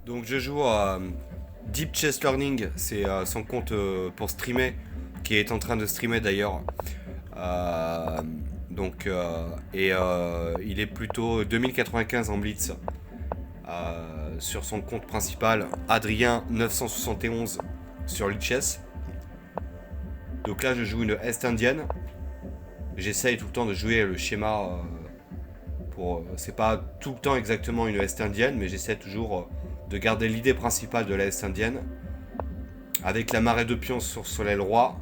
Donc je joue à Deep Chess Learning, c'est son compte pour streamer, qui est en train de streamer d'ailleurs. Euh, il est plutôt 2095 en blitz sur son compte principal, Adrien 971 sur Lichess. Donc là je joue une Est indienne. J'essaye tout le temps de jouer le schéma c'est pas tout le temps exactement une Est indienne, mais j'essaie toujours de garder l'idée principale de la Est indienne, avec la marée de pions sur son aile roi,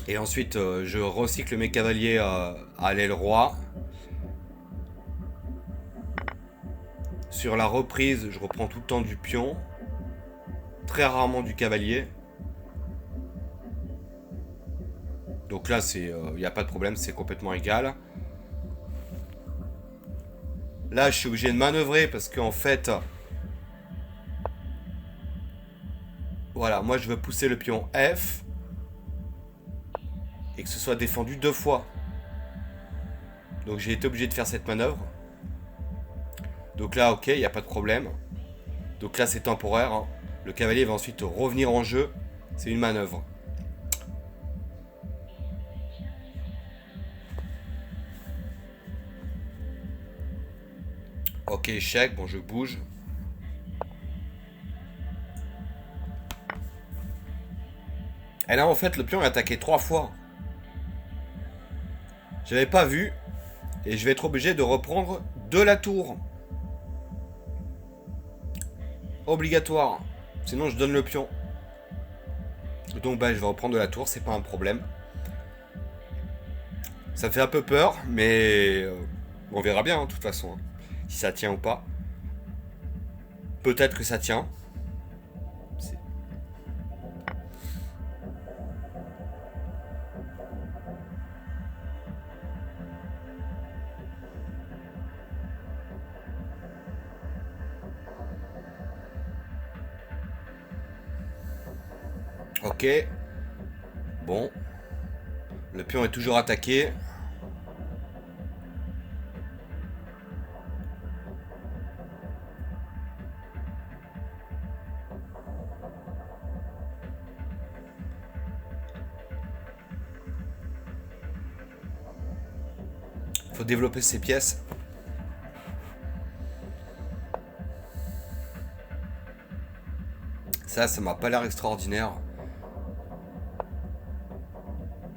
et ensuite je recycle mes cavaliers à l'aile roi. Sur la reprise, je reprends tout le temps du pion, très rarement du cavalier. Donc là, il n'y a pas de problème, c'est complètement égal. Là, je suis obligé de manœuvrer parce qu'en fait, voilà, moi je veux pousser le pion F et que ce soit défendu 2 fois. Donc j'ai été obligé de faire cette manœuvre. Donc là, ok, il n'y a pas de problème. Donc là, c'est temporaire, hein. Le cavalier va ensuite revenir en jeu. C'est une manœuvre. Ok, échec. Bon, je bouge. Et là, en fait, le pion est attaqué 3 fois. J'avais pas vu. Et je vais être obligé de reprendre de la tour. Obligatoire. Sinon, je donne le pion. Donc, bah, je vais reprendre de la tour. C'est pas un problème. Ça me fait un peu peur, mais on verra bien, hein, de toute façon. Hein, si ça tient ou pas. Peut-être que ça tient. Ok. Bon. Le pion est toujours attaqué. Faut développer ses pièces. Ça m'a pas l'air extraordinaire.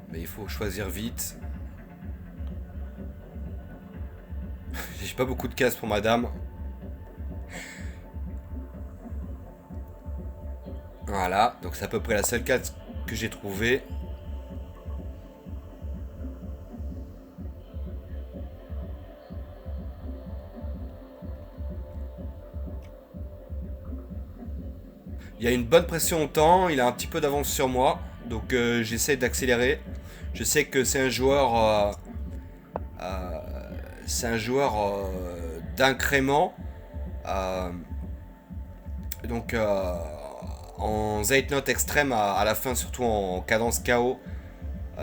Mais il faut choisir vite. J'ai pas beaucoup de cases pour madame. Voilà, donc c'est à peu près la seule case que j'ai trouvée. Il y a une bonne pression au temps, il a un petit peu d'avance sur moi, donc j'essaie d'accélérer. Je sais que c'est un joueur, d'incrément. Euh, donc en Zeitnot extrême à la fin, surtout en cadence KO,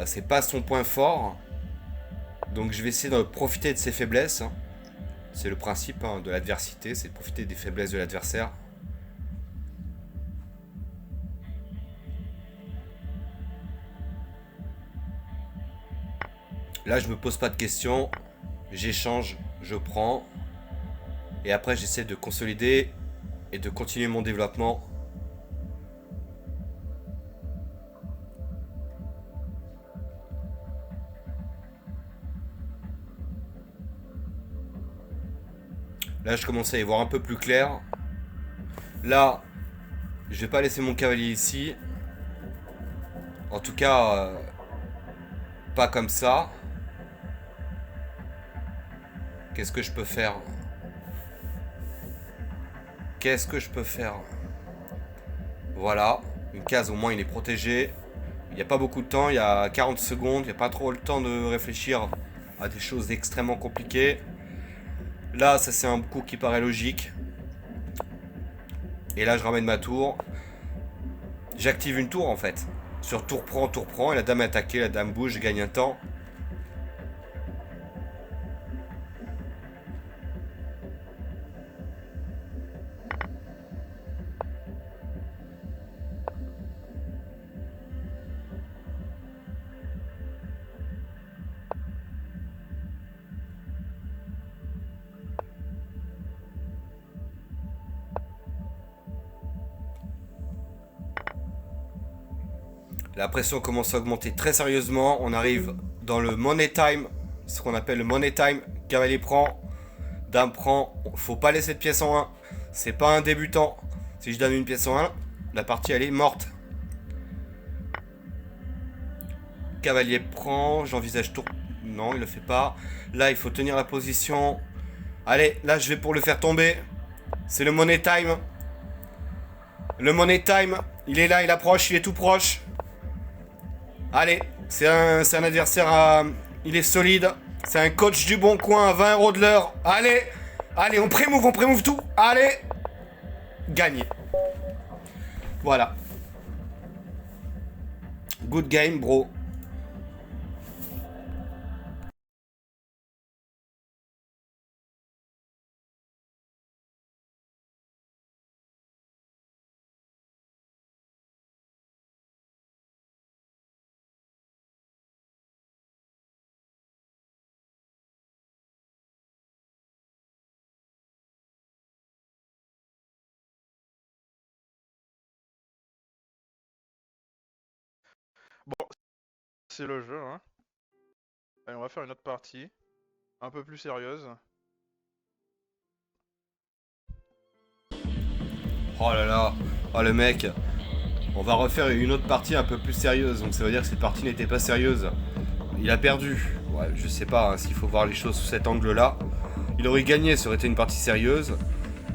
c'est pas son point fort. Donc je vais essayer de profiter de ses faiblesses. Hein. C'est le principe, hein, de l'adversité, c'est de profiter des faiblesses de l'adversaire. Là, je me pose pas de questions. J'échange, je prends. Et après, j'essaie de consolider et de continuer mon développement. Là, je commence à y voir un peu plus clair. Là, je vais pas laisser mon cavalier ici. En tout cas, pas comme ça. Qu'est-ce que je peux faire? Voilà. Une case, au moins, il est protégé. Il n'y a pas beaucoup de temps. Il y a 40 secondes. Il n'y a pas trop le temps de réfléchir à des choses extrêmement compliquées. Là, ça, c'est un coup qui paraît logique. Et là, je ramène ma tour. J'active une tour, en fait. Sur tour prend. Et la dame est attaquée. La dame bouge. Je gagne un temps. La pression commence à augmenter très sérieusement. On arrive dans le money time, ce qu'on appelle le money time. Cavalier prend, dame prend. Faut pas laisser de pièce en 1. C'est pas un débutant. Si je donne une pièce en 1, la partie elle est morte. Cavalier prend, j'envisage tour. Non, il le fait pas. Là, il faut tenir la position. Allez, là, je vais pour le faire tomber. C'est le money time. Le money time. Il est là, il approche, il est tout proche. Allez, c'est un adversaire, il est solide. C'est un coach du bon coin à 20 € de l'heure. Allez, allez, on prémove tout. Allez, gagné. Voilà. Good game, bro. Bon, c'est le jeu, hein. Allez, on va faire une autre partie, un peu plus sérieuse. Oh là là, oh le mec. On va refaire une autre partie un peu plus sérieuse. Donc ça veut dire que cette partie n'était pas sérieuse. Il a perdu. Ouais, je sais pas s'il faut voir les choses sous cet angle-là. Il aurait gagné, ça aurait été une partie sérieuse.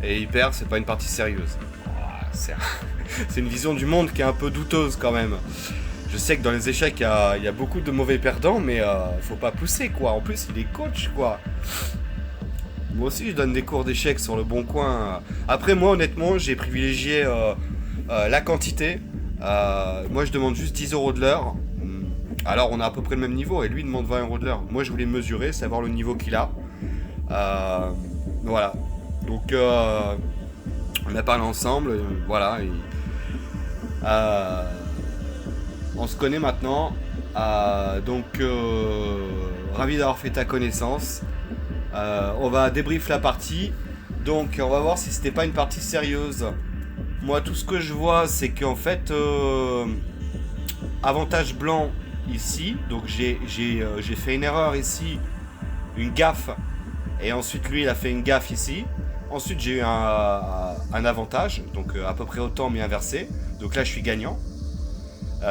Et il perd, c'est pas une partie sérieuse. Oh, c'est une vision du monde qui est un peu douteuse quand même. Je sais que dans les échecs, il y a beaucoup de mauvais perdants, mais faut pas pousser quoi. En plus, il est coach quoi. Moi aussi, je donne des cours d'échecs sur le bon coin. Après, moi, honnêtement, j'ai privilégié la quantité. Moi, je demande juste 10 € de l'heure. Alors, on a à peu près le même niveau et lui, il demande 20 € de l'heure. Moi, je voulais mesurer, savoir le niveau qu'il a. Voilà. Donc, on a parlé ensemble. Voilà. Et, on se connaît maintenant. Donc, ravi d'avoir fait ta connaissance. On va débrief la partie. Donc on va voir si c'était pas une partie sérieuse. Moi tout ce que je vois c'est qu'en fait avantage blanc ici. Donc j'ai fait une erreur ici, une gaffe. Et ensuite lui il a fait une gaffe ici. Ensuite j'ai eu un avantage. Donc à peu près autant mais inversé. Donc là je suis gagnant.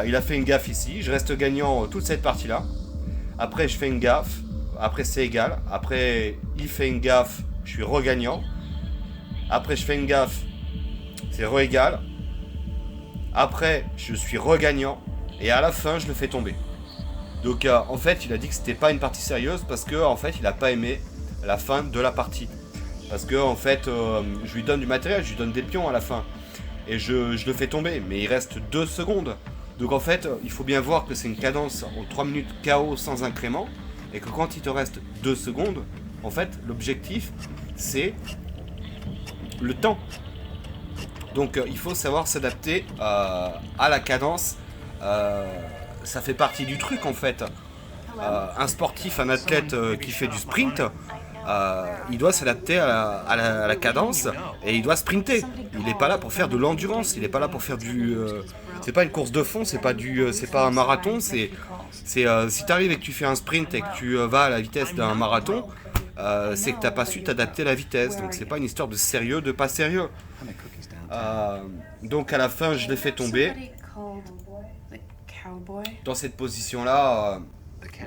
Il a fait une gaffe ici. Je reste gagnant toute cette partie là. Après je fais une gaffe. Après c'est égal. Après il fait une gaffe, je suis regagnant. Après je fais une gaffe, c'est re-égal. Après je suis regagnant. Et à la fin je le fais tomber. Donc en fait il a dit que c'était pas une partie sérieuse parce que en fait il a pas aimé la fin de la partie. Parce que en fait je lui donne du matériel, je lui donne des pions à la fin. Et je le fais tomber. Mais il reste 2 secondes. Donc en fait il faut bien voir que c'est une cadence en 3 minutes KO sans incrément. Et que quand il te reste 2 secondes, en fait, l'objectif, c'est le temps. Donc, il faut savoir s'adapter à la cadence. Ça fait partie du truc, en fait. Un sportif, un athlète qui fait du sprint, il doit s'adapter à la cadence et il doit sprinter. Il n'est pas là pour faire de l'endurance, il n'est pas là pour faire du... c'est pas une course de fond, c'est pas un marathon, c'est si tu arrives et que tu fais un sprint et que tu vas à la vitesse d'un marathon, c'est que tu n'as pas su t'adapter à la vitesse. Donc c'est pas une histoire de sérieux, de pas sérieux. Donc à la fin, je l'ai fait tomber. Dans cette position-là,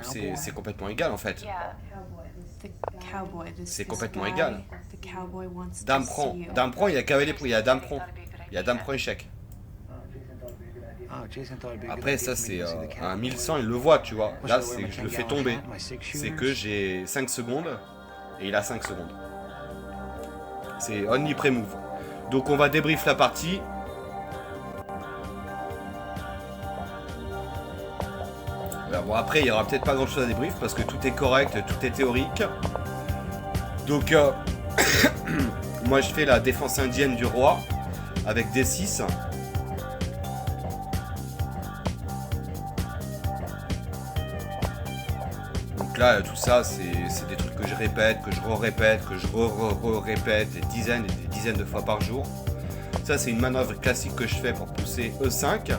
c'est complètement égal en fait. C'est complètement égal. Dame prend, il y a cavalier prend, il y a dame prend. Il y a dame prend échec. Après ça c'est un 1100, il le voit tu vois. Là c'est je le fais tomber. C'est que j'ai 5 secondes et il a 5 secondes. C'est only pre-move. Donc on va débrief la partie. Alors, bon après il y aura peut-être pas grand chose à débrief parce que tout est correct, tout est théorique. Donc moi je fais la défense indienne du roi avec D6. Donc là tout ça c'est des trucs que je répète, que je répète, que je répète des dizaines et des dizaines de fois par jour. Ça c'est une manœuvre classique que je fais pour pousser E5.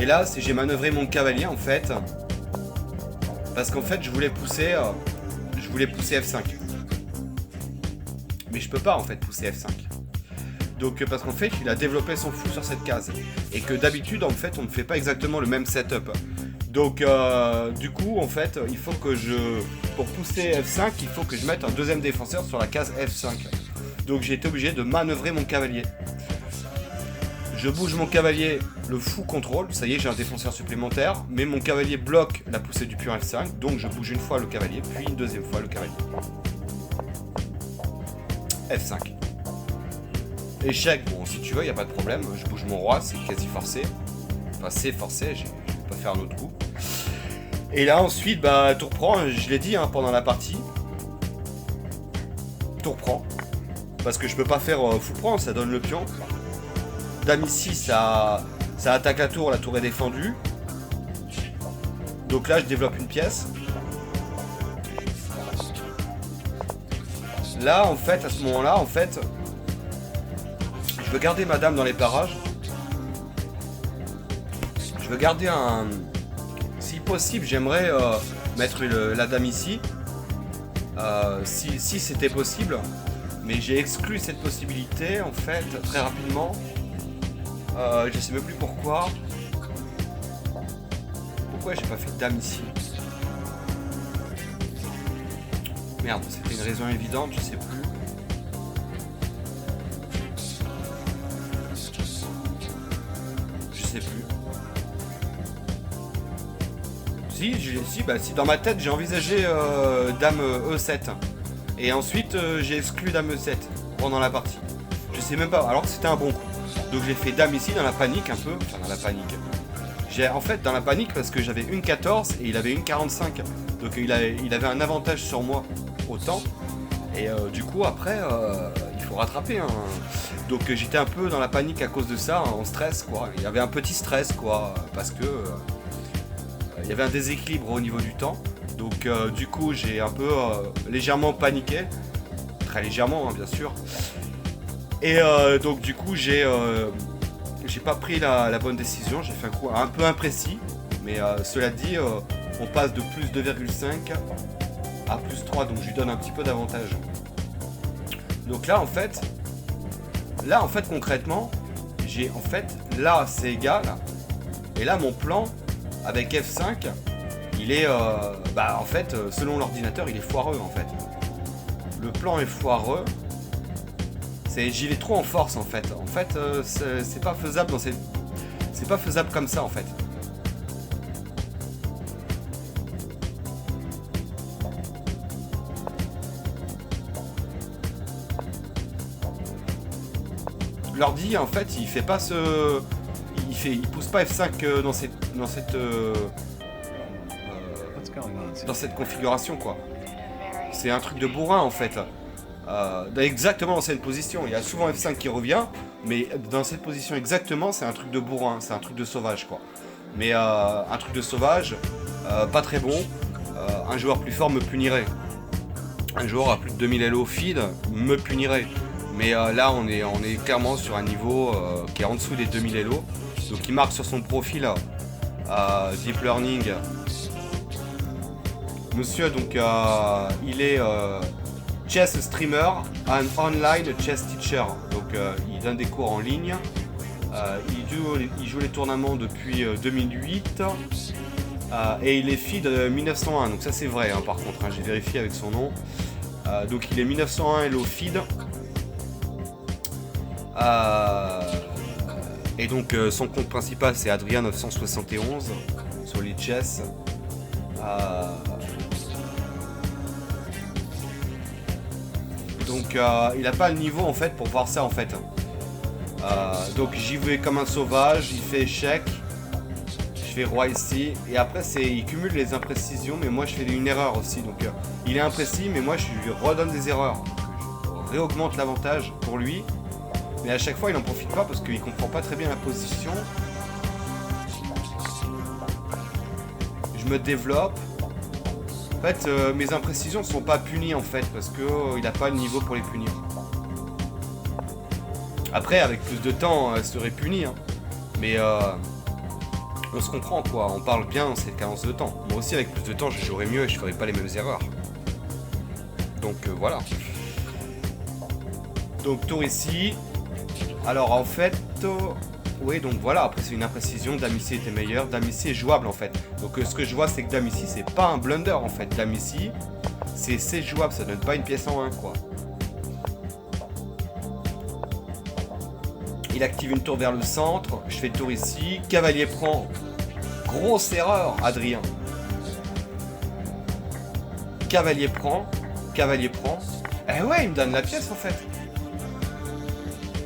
Et là, j'ai manœuvré mon cavalier en fait. Parce qu'en fait, je voulais pousser F5. Mais je peux pas en fait pousser F5. Donc parce qu'en fait, il a développé son fou sur cette case. Et que d'habitude, en fait, on ne fait pas exactement le même setup. Donc du coup, en fait, il faut que pour pousser F5, il faut que je mette un deuxième défenseur sur la case F5. Donc j'ai été obligé de manœuvrer mon cavalier. Je bouge mon cavalier, le fou contrôle, ça y est, j'ai un défenseur supplémentaire, mais mon cavalier bloque la poussée du pion F5, donc je bouge une fois le cavalier, puis une deuxième fois le cavalier. F5. Échec, bon, si tu veux, il n'y a pas de problème, je bouge mon roi, c'est quasi forcé. Enfin, c'est forcé, je vais pas faire un autre coup. Et là, ensuite, bah, tour prend, je l'ai dit pendant la partie. Tour prend. Parce que je peux pas faire fou prend, ça donne le pion. Dame ici, ça attaque la tour est défendue. Donc là, je développe une pièce. Là, en fait, à ce moment-là, en fait, je veux garder ma dame dans les parages. Je veux garder un... Si possible, j'aimerais mettre la dame ici. Si c'était possible. Mais j'ai exclu cette possibilité, en fait, très rapidement. Je sais même plus pourquoi. Pourquoi j'ai pas fait de dame ici? Merde, c'était une raison évidente, je sais plus. Je sais plus. Si dans ma tête j'ai envisagé dame E7. Et ensuite j'ai exclu dame E7 pendant la partie. Je sais même pas, alors que c'était un bon coup. Donc j'ai fait dame ici dans la panique un peu. Enfin dans la panique. En fait dans la panique parce que j'avais une 14 et il avait une 45. Donc il avait un avantage sur moi au temps. Et du coup après il faut rattraper. Hein. Donc j'étais un peu dans la panique à cause de ça, hein, en stress quoi. Il y avait un petit stress quoi. Parce que il y avait un déséquilibre au niveau du temps. Donc du coup j'ai un peu légèrement paniqué. Très légèrement hein, bien sûr. Et donc du coup j'ai pas pris la bonne décision. J'ai fait un coup un peu imprécis. Mais cela dit on passe de plus 2,5 à plus 3. Donc je lui donne un petit peu d'avantage. Donc là en fait concrètement j'ai en fait là c'est égal. Et là mon plan avec F5 il est en fait selon l'ordinateur il est foireux en fait. Le plan est foireux. J'y vais trop en force en fait. En fait c'est pas faisable c'est pas faisable comme ça en fait. L'ordi en fait il fait pas il pousse pas F5 dans cette configuration quoi. C'est un truc de bourrin en fait. Exactement dans cette position. Il y a souvent F5 qui revient, mais dans cette position exactement, c'est un truc de bourrin, c'est un truc de sauvage quoi. Mais un truc de sauvage, pas très bon. Un joueur plus fort me punirait. Un joueur à plus de 2000 LO feed me punirait. Mais là on est clairement sur un niveau qui est en dessous des 2000 LO. Donc il marque sur son profil Deep Learning. Monsieur donc il est chess streamer and online chess teacher. Donc il donne des cours en ligne. Il joue les tournements depuis 2008 et il est feed 1901. Donc ça c'est vrai hein, par contre, hein, j'ai vérifié avec son nom. Donc il est 1901 Hello feed. Et donc son compte principal c'est Adrien 971 sur Lichess. Donc il n'a pas le niveau en fait pour voir ça en fait. Donc j'y vais comme un sauvage, il fait échec. Je fais roi ici. Et après il cumule les imprécisions, mais moi je fais une erreur aussi. Donc il est imprécis, mais moi je lui redonne des erreurs. Je réaugmente l'avantage pour lui. Mais à chaque fois il n'en profite pas parce qu'il comprend pas très bien la position. Je me développe. En fait, mes imprécisions ne sont pas punies en fait parce qu'il n'a pas le niveau pour les punir. Après, avec plus de temps, elles seraient punies. Hein. Mais on se comprend quoi, on parle bien dans cette cadence de temps. Moi aussi avec plus de temps je jouerais mieux et je ferais pas les mêmes erreurs. Donc voilà. Donc tour ici. Alors en fait, oui donc voilà, après c'est une imprécision, dame ici était meilleur, dame ici est jouable en fait. Donc ce que je vois c'est que dame ici c'est pas un blunder en fait, dame ici c'est jouable, ça donne pas une pièce en 1 quoi. Il active une tour vers le centre, je fais tour ici, cavalier prend. Grosse erreur, Adrien. Cavalier prend. Eh ouais, il me donne la pièce en fait.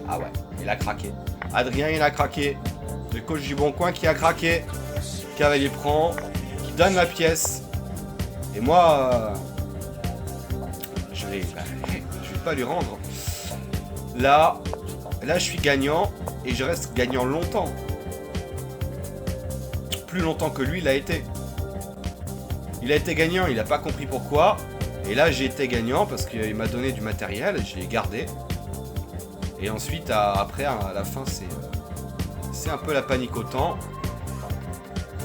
Ah ouais, il a craqué. Adrien, il a craqué. Le coach du Bon Coin qui a craqué. Cavalier prend, qui donne la pièce. Et moi, je vais pas lui rendre. Là, je suis gagnant et je reste gagnant longtemps. Plus longtemps que lui, il a été. Il a été gagnant, il n'a pas compris pourquoi. Et là, j'ai été gagnant parce qu'il m'a donné du matériel, je l'ai gardé. Et ensuite, après, à la fin, c'est un peu la panique au temps.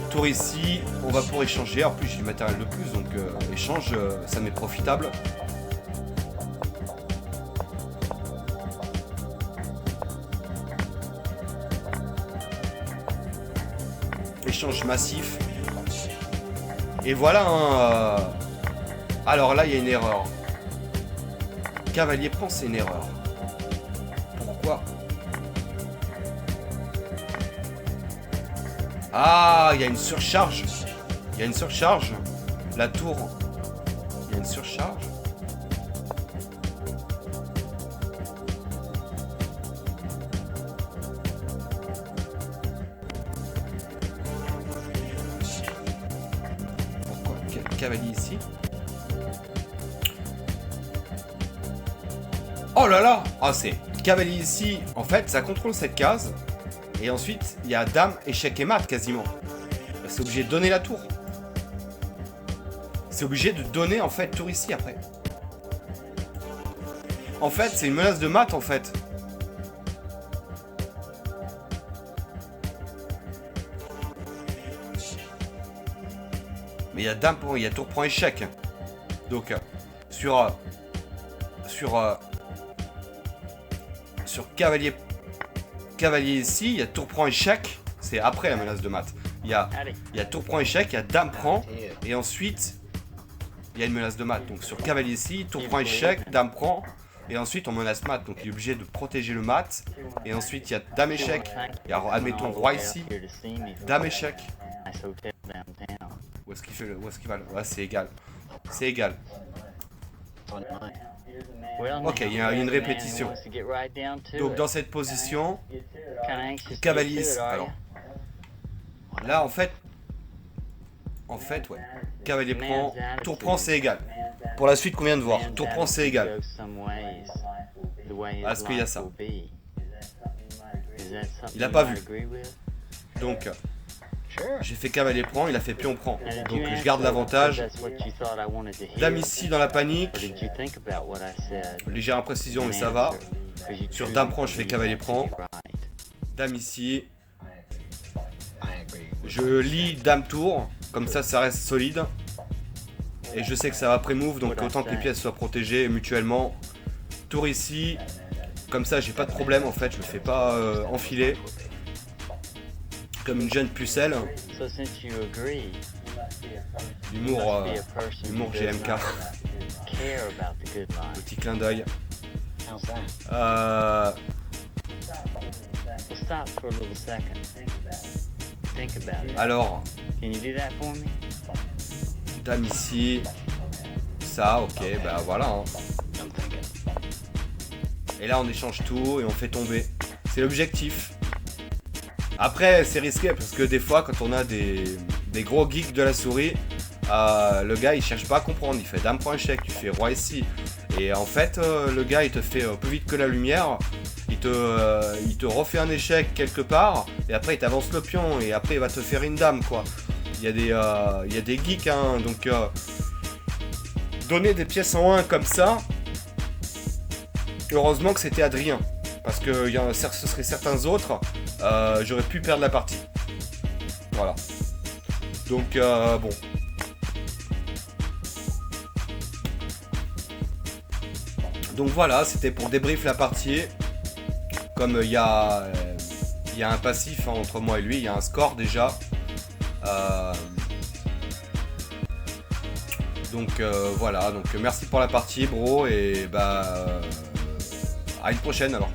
Tour ici, on va pour échanger. En plus, j'ai du matériel de plus, donc échange, ça m'est profitable. Échange massif. Et voilà alors là il y a une erreur. Cavalier prend, c'est une erreur. Pourquoi? Ah, il y a une surcharge. Il y a une surcharge. La tour. Il y a une surcharge. Cavalier ici. Oh là là. Ah c'est cavalier ici. En fait ça contrôle cette case. Et ensuite il y a dame, échec et mat quasiment. C'est obligé de donner la tour. C'est obligé de donner en fait tour ici après. En fait c'est une menace de mat en fait. Mais il y a dame pour, il y a tour prend échec. Donc sur cavalier ici, il y a tour prend échec, c'est après la menace de mat. Il y a tour prend échec, il y a dame prend et ensuite il y a une menace de mat. Donc sur cavalier ici, tour prend échec, dame prend et ensuite on menace mat. Donc il est obligé de protéger le mat et ensuite il y a dame échec. Il y a admettons roi ici, dame échec. Où est-ce qu'il fait où est-ce qu'il va le... Ouais, c'est égal. C'est égal. Ok, il y a une répétition. Donc dans cette position, cavalier. Alors, là en fait, ouais. Cavalier prend, tour prend, c'est égal. Pour la suite qu'on vient de voir, tour prend, c'est égal. Est-ce qu'il y a ça? Il n'a pas vu. Donc. J'ai fait cavalier prend, il a fait pion prend. Donc je garde l'avantage. Dame ici dans la panique. Légère imprécision mais ça va. Sur dame prend, je fais cavalier prend. Dame ici. Je lis dame tour. Comme ça reste solide. Et je sais que ça va pré-move, donc autant que les pièces soient protégées mutuellement. Tour ici. Comme ça j'ai pas de problème en fait, je me fais pas enfiler. Comme une jeune pucelle. Humour GMK. Petit clin d'œil. Alors, dame ici. Ça, ok, bah voilà. Hein. Et là on échange tout et on fait tomber. C'est l'objectif. Après c'est risqué parce que des fois quand on a des gros geeks de la souris, le gars il cherche pas à comprendre, il fait dame prend échec, tu fais roi ici. Et en fait le gars il te fait plus vite que la lumière, il te refait un échec quelque part et après il t'avance le pion et après il va te faire une dame quoi. Il y a des geeks hein, donc donner des pièces en 1 comme ça, heureusement que c'était Adrien. Parce que ce serait certains autres, j'aurais pu perdre la partie. Voilà. Donc bon. Donc voilà, c'était pour débrief la partie. Comme il y a un passif hein, entre moi et lui, il y a un score déjà. Donc voilà, donc merci pour la partie bro et bah à une prochaine alors.